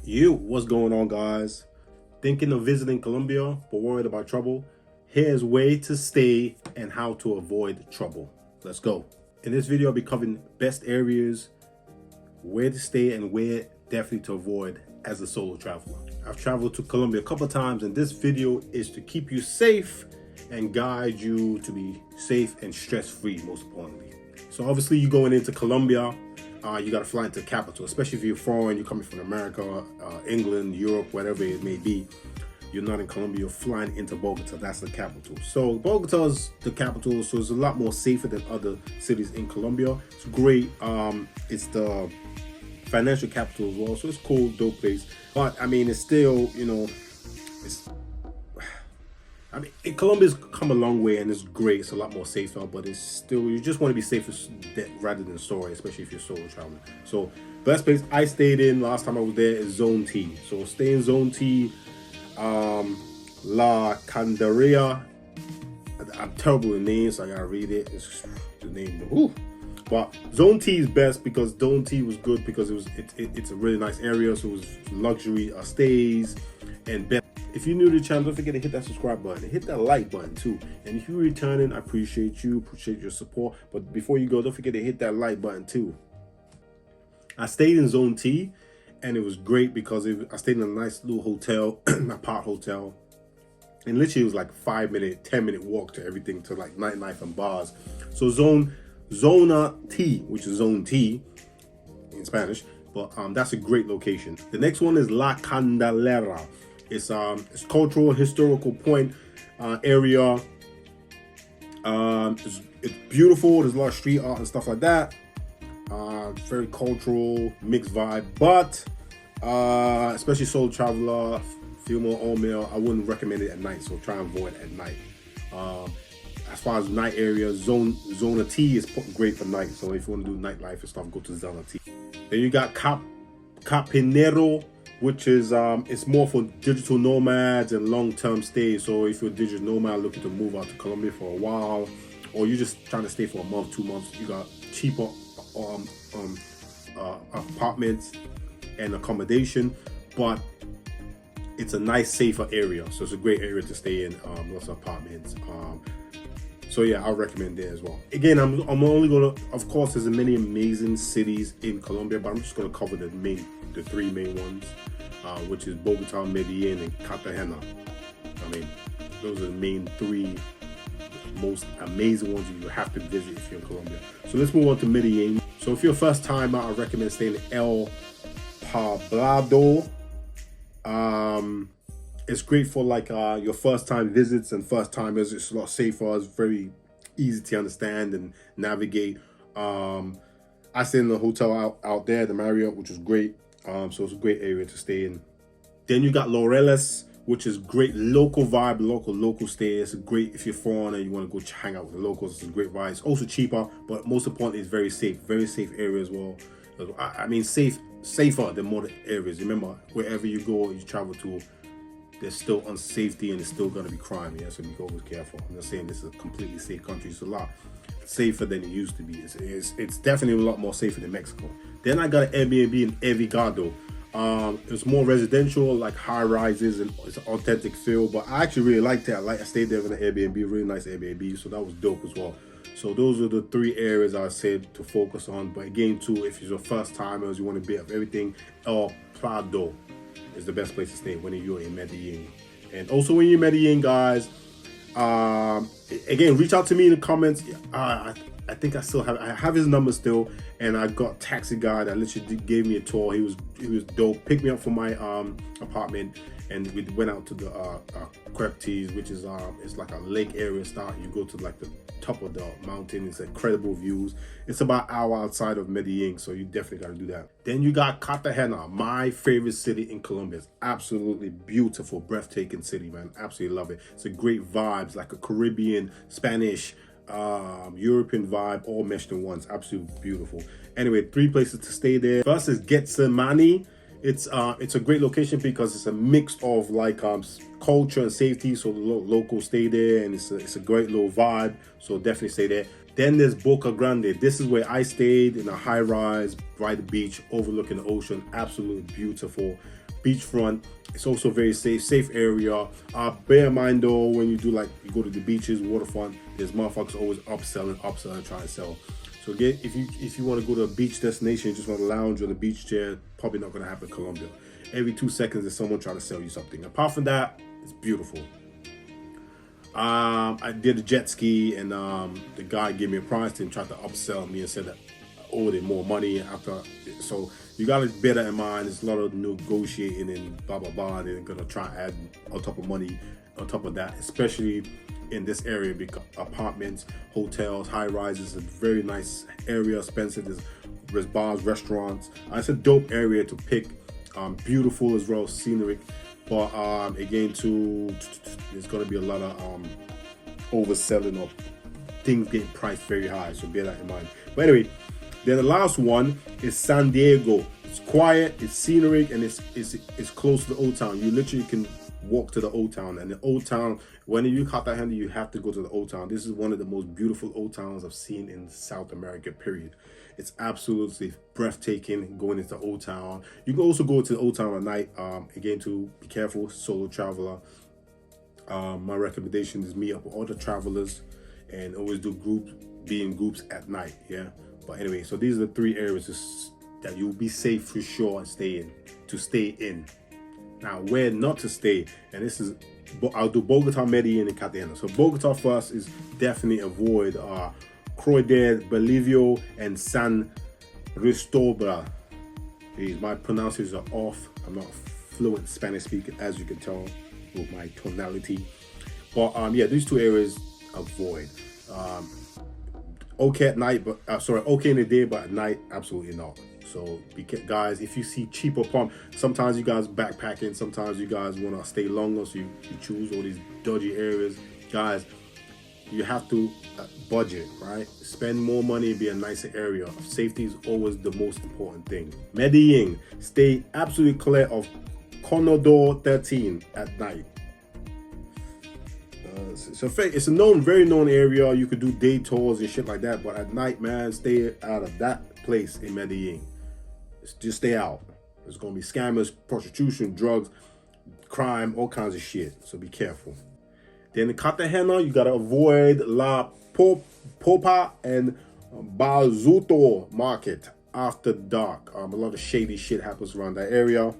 What's going on, guys? Thinking of visiting Colombia but worried about trouble? Here's where to stay and how to avoid trouble. Let's go. In this video, I'll be covering best areas, where to stay, and where definitely to avoid as a solo traveler. I've traveled to Colombia a couple of times, and this video is to keep you safe and guide you to be safe and stress-free, most importantly. So obviously, you're going into Colombia. You got to fly into the capital, especially if you're foreign, you're coming from America, England, Europe, whatever it may be. You're not in Colombia, you're flying into Bogota. That's the capital. So Bogota's the capital, so it's a lot more safer than other cities in Colombia. It's great. It's the financial capital as well, so it's cool, dope place. But I mean, it's still, Colombia's come a long way and it's great. It's a lot more safer, but it's still, you just want to be safer rather than sorry, especially if you're solo traveling. So best place I stayed in last time I was there is Zone T. So stay in Zone T, La Candaria. I'm terrible with names, so I gotta read it. It's the name. Ooh. But Zone T is best because Zone T was good because it's a really nice area, so it was luxury stays and best. If you're new to the channel, don't forget to hit that subscribe button and hit that like button too. And if you're returning, I appreciate your support. But before you go, don't forget to hit that like button too. I stayed in Zone T and it was great because I stayed in a nice little hotel, a park hotel. And literally it was like 10-minute walk to everything, to like nightlife and bars. So Zona T, which is Zone T in Spanish, but that's a great location. The next one is La Candelera. It's cultural historical point area. It's beautiful. There's a lot of street art and stuff like that. Very cultural, mixed vibe, but especially solo traveler, female or male, I wouldn't recommend it at night. So try and avoid it at night. As far as night area, Zona T is great for night. So if you want to do nightlife and stuff, go to Zona T. Then you got Capinero, which is it's more for digital nomads and long-term stays. So if you're a digital nomad looking to move out to Colombia for a while, or you're just trying to stay for a month, 2 months, you got cheaper apartments and accommodation, but it's a nice, safer area. So it's a great area to stay in. Lots of apartments. So yeah, I'll recommend it as well. Again, I'm only gonna, of course, there's many amazing cities in Colombia, but I'm just gonna cover the three main ones, which is Bogota, Medellin, and Cartagena. I mean, those are the main three most amazing ones you have to visit if you're in Colombia. So let's move on to Medellin. So if you're a first timer, I recommend staying in El Poblado. It's great for like your first time visits and first timers. It's a lot safer. It's very easy to understand and navigate. I stayed in the hotel out there, the Marriott, which was great. So it's a great area to stay in. Then you got Laureles, which is great local vibe, local stay. It's great if you're foreign and you want to go hang out with the locals. It's a great vibe. It's also cheaper, but most importantly, it's very safe area as well. I mean, safer than modern areas. Remember, wherever you go, you travel to, there's still unsafety and there's still gonna be crime. Yeah, so be always careful. I'm not saying this is a completely safe country. It's a lot safer than it used to be. It's definitely a lot more safer than Mexico. Then I got an Airbnb in Envigado. It's more residential, like high rises, and it's an authentic feel. But I actually really liked it. I stayed there with an Airbnb, really nice Airbnb, so that was dope as well. So those are the three areas I said to focus on. But again, too, if you're first timers, you want a bit of everything, El Prado is the best place to stay when you're in Medellin. And also when you're in Medellin, guys, again, reach out to me in the comments. I think I have his number still, and I got a taxi guy that literally gave me a tour. He was dope. Picked me up from my apartment, and we went out to the Creptes, which is it's like a lake area start. You go to like the top of the mountain. It's incredible views. It's about an hour outside of Medellin, so you definitely got to do that. Then you got Cartagena, my favorite city in Colombia. It's absolutely beautiful, breathtaking city, man. Absolutely love it. It's a great vibes, like a Caribbean, Spanish, European vibe, all meshed in one. It's absolutely beautiful. Anyway, 3 places to stay there. First is Getsemani. It's a great location because it's a mix of like culture and safety, so the locals stay there, and it's a great little vibe, so definitely stay there. Then there's Boca Grande. This is where I stayed in a high rise by the beach overlooking the ocean. Absolutely beautiful. beachfront. It's also very safe area. Bear in mind though, when you do like you go to the beaches, waterfront, there's motherfuckers always upselling, trying to sell. So again, if you want to go to a beach destination, you just want to lounge on the beach chair, probably not gonna happen in Colombia. Every 2 seconds there's someone trying to sell you something. Apart from that, it's beautiful. I did a jet ski, and the guy gave me a price and tried to upsell me and said that I owed him more money after. So you gotta bear that in mind. There's a lot of negotiating and blah blah blah. They're gonna try and add on top of money on top of that, especially in this area, because apartments, hotels, high rises, a very nice area. Expensive. There's bars, restaurants. It's a dope area to pick. Beautiful as well, scenic. But again, there's gonna be a lot of overselling of things getting priced very high, so bear that in mind. But anyway, then the last one is San Diego. It's quiet, it's scenic, and it's close to the old town. You literally can walk to the old town, and the old town, when you Cartagena, you have to go to the old town. This is one of the most beautiful old towns I've seen in South America, period. It's absolutely breathtaking going into Old Town. You can also go to the Old Town at night. Again, to be careful, solo traveler. My recommendation is meet up with other travelers and always be in groups at night. Yeah. But anyway, so these are the 3 areas that you'll be safe for sure and to stay in. Now, where not to stay, and this is, I'll do Bogota, Medellin, and Cartagena. So Bogota first is definitely avoid Croydon, Bolivia, and San Cristobal. My pronunciations are off. I'm not a fluent Spanish speaker, as you can tell with my tonality. But yeah, these 2 areas avoid. Okay at night, but okay in the day, but at night, absolutely not. So guys, if you see cheaper apartments, sometimes you guys backpacking, sometimes you guys want to stay longer, so you choose all these dodgy areas. Guys, you have to budget, right? Spend more money, be a nicer area. Safety is always the most important thing. Medellin, stay absolutely clear of Conodor 13 at night. So it's a very known area. You could do day tours and shit like that, but at night, man, stay out of that place in Medellin. Just stay out. There's gonna be scammers, prostitution, drugs, crime, all kinds of shit. So be careful. Then in Cartagena, you gotta avoid La Popa and Bazuto Market after dark. A lot of shady shit happens around that area.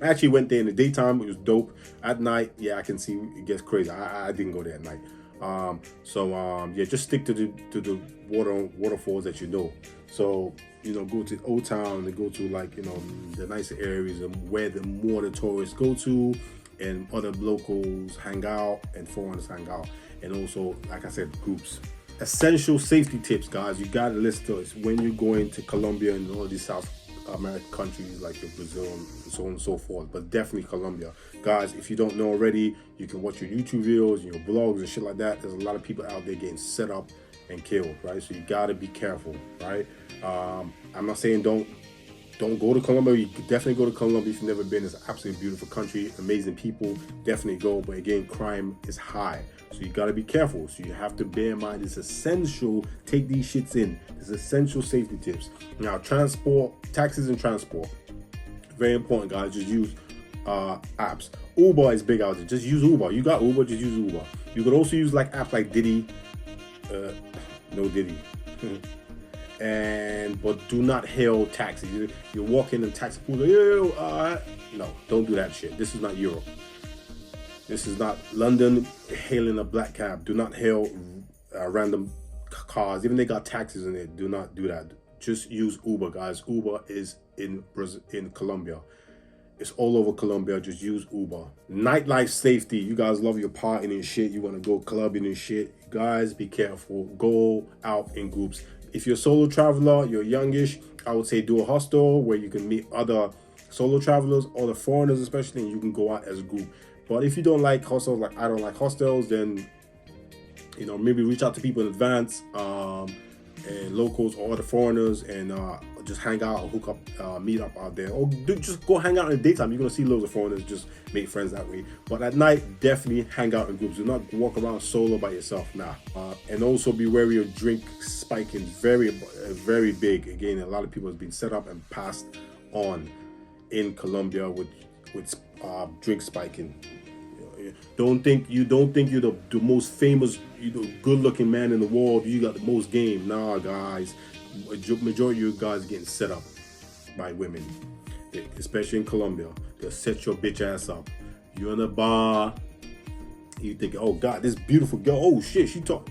I actually went there in the daytime. It was dope. At night, yeah, I can see it gets crazy. I didn't go there at night. Yeah, just stick to the waterfalls that you know. So go to Old Town and go to the nicer areas and where more the tourists go to, and other locals hang out and foreigners hang out, and also, like I said, groups. Essential safety tips, guys. You gotta list those when you're going to Colombia and all these South American countries like Brazil and so on and so forth, but definitely Colombia. Guys, if you don't know already, you can watch your YouTube videos, your blogs and shit like that. There's a lot of people out there getting set up and killed, right? So you gotta be careful, right? I'm not saying don't go to Colombia. You could definitely go to Colombia if you've never been. It's an absolutely beautiful country, amazing people. Definitely go, but again, crime is high, so you gotta be careful. So you have to bear in mind it's essential. Take these shits in. It's essential safety tips. Now, taxis and transport, very important, guys. Just use apps. Uber is big out there. Just use Uber. You got Uber, just use Uber. You could also use apps like Diddy. No Diddy. But do not hail taxis. You're walking in a taxi pool. No, don't do that shit. This is not Europe. This is not London hailing a black cab. Do not hail random cars. Even they got taxis in it. Do not do that. Just use Uber, guys. Uber is in Colombia. It's all over Colombia. Just use Uber. Nightlife safety. You guys love your partying and shit. You want to go clubbing and shit. Guys, be careful. Go out in groups. If you're a solo traveler, you're youngish, I would say do a hostel where you can meet other solo travelers, other foreigners especially, and you can go out as a group. But if you don't like hostels, like I don't like hostels, then maybe reach out to people in advance, and locals or other foreigners, and just hang out or hook up, meet up out there, or just go hang out in the daytime. You're gonna see loads of foreigners. Just make friends that way. But at night, definitely hang out in groups. Do not walk around solo by yourself. Nah. And also be wary of drink spiking. Very, very big. Again, a lot of people has been set up and passed on in Colombia with with drink spiking. Don't think you're the most famous, good looking man in the world. You got the most game. Nah, guys. Majority of you guys getting set up by women, especially in Colombia. They'll set your bitch ass up. You're in a bar. You think, oh God, this beautiful girl. Oh shit, she talk.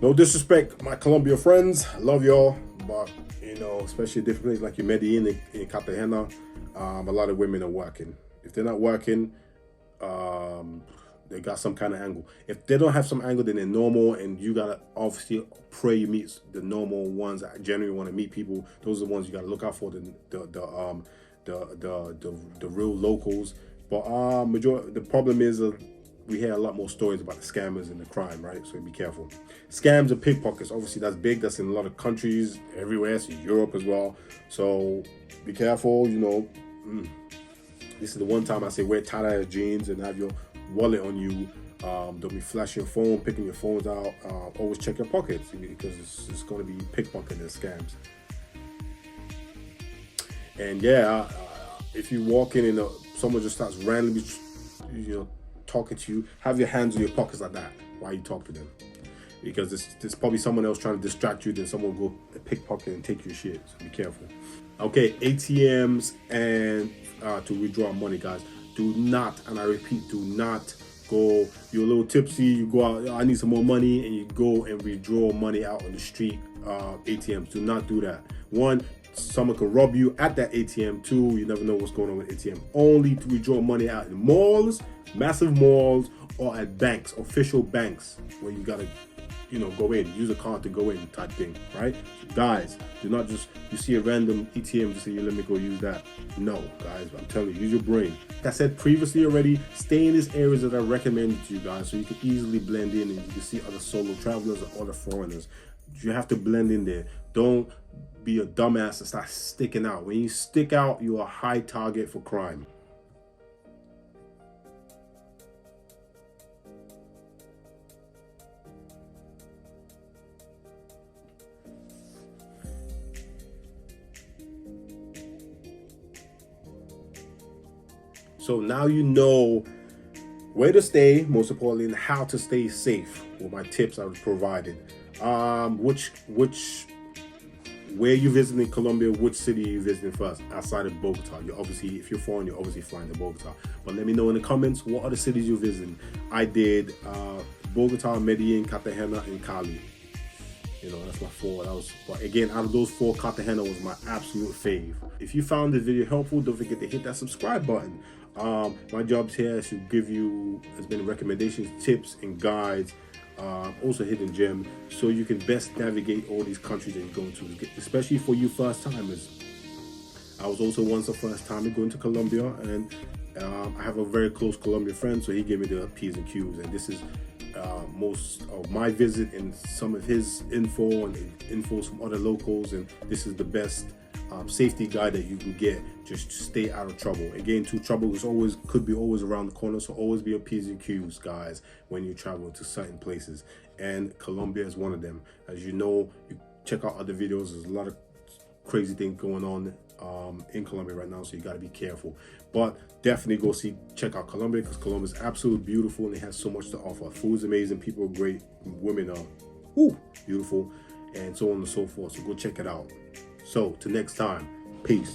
No disrespect, my Colombia friends. I love y'all, but especially different places like in Medellin and Cartagena, a lot of women are working. If they're not working, they got some kind of angle. If they don't have some angle, then they're normal, and you gotta obviously pray you meet the normal ones that genuinely want to meet people. Those are the ones you gotta look out for. The real locals. But the problem is we hear a lot more stories about the scammers and the crime, right? So be careful. Scams and pickpockets, obviously that's big. That's in a lot of countries everywhere. So Europe as well. So be careful. This is the one time I say wear tight-ass jeans and have your wallet on you. Don't be flashing your phone, picking your phones out. Always check your pockets because it's going to be pickpocket and scams. And yeah, if you walk in and someone just starts randomly, talking to you, have your hands in your pockets like that while you talk to them, because there's probably someone else trying to distract you. Then someone will go pickpocket and take your shit. So be careful. Okay, ATMs and to withdraw money, guys. Do not, and I repeat, do not go. You're a little tipsy. You go out. I need some more money, and you go and withdraw money out on the street. ATMs. Do not do that. One, someone could rob you at that ATM. Two, you never know what's going on with ATM. Only to withdraw money out in malls, massive malls, or at banks, official banks, where you gotta, go in, use a card to go in type thing, right? So guys, do not just, you see a random ATM, just say, let me go use that. No, guys, I'm telling you, use your brain. Like I said previously already, stay in these areas that I recommended to you guys so you can easily blend in and you can see other solo travelers or other foreigners. You have to blend in there. Don't be a dumbass and start sticking out. When you stick out, you're a high target for crime. So now you know where to stay, most importantly, and how to stay safe with my tips I was provided. Where you visiting Colombia, which city are you visiting first outside of Bogota? You obviously, if you're foreign, you're obviously flying to Bogota. But let me know in the comments, what other cities you're visiting. I did Bogota, Medellin, Cartagena, and Cali. That's my four. But again, out of those four, Cartagena was my absolute fave. If you found this video helpful, don't forget to hit that subscribe button. My job's here is to give you as many recommendations, tips, and guides. Also hidden gem, so you can best navigate all these countries that you're going to, especially for you first timers. I was also once a first timer going to Colombia, and I have a very close Colombian friend, so he gave me the P's and Q's, and this is most of my visit and some of his info and infos from other locals, and this is the best safety guide that you can get just to stay out of trouble. Again, trouble could be always around the corner, so always be on P's and Q's, guys, when you travel to certain places, and Colombia is one of them. As you know, you check out other videos, there's a lot of crazy things going on in Colombia right now, so you got to be careful. But definitely go check out Colombia, because Colombia is absolutely beautiful and it has so much to offer. Food's amazing, people are great, women are beautiful, and so on and so forth. So go check it out. So till next time, peace.